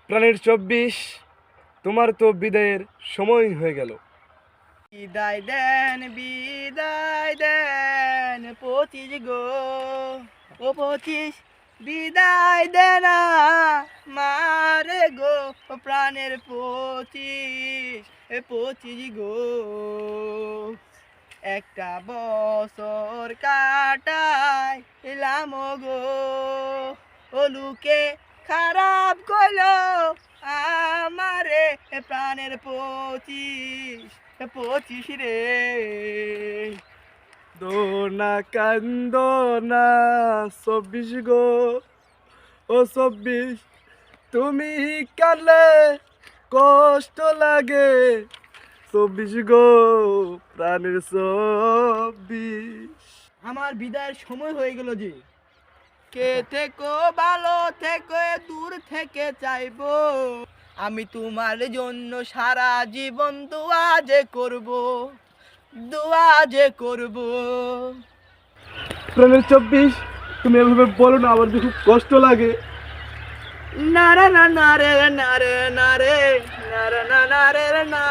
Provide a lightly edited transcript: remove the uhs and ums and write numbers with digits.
প্রাণের 24, তোমার তো বিদায়ের সময় হয়ে গেল। বিদায় দেন 25 গো, ও 25 বিদায় দেন মারে গো, ও প্রাণের 25 গো। একটা বছর কাটাই এলাম গো, ও লোকে খারাপ কইলো আমারে, প্রাণের 25 রে। দোনা কান্দো না 24 গো, ও 24, তুমি কাঁদলে কষ্ট লাগে। 24 গো, প্রাণের 24। আমার বিদায়ের সময় হয়ে গেল যে, কে থেকো ভালো থেকে দূর থেকে চাইবো, আমি তোমার জন্য সারা জীবন দোয়া যে করব, দোয়া যে করব। প্রাণের 24, তুমি এভাবে বলো না, আমার যে খুব কষ্ট লাগে। না রে না না রে না রে না রে না রে না না রে না।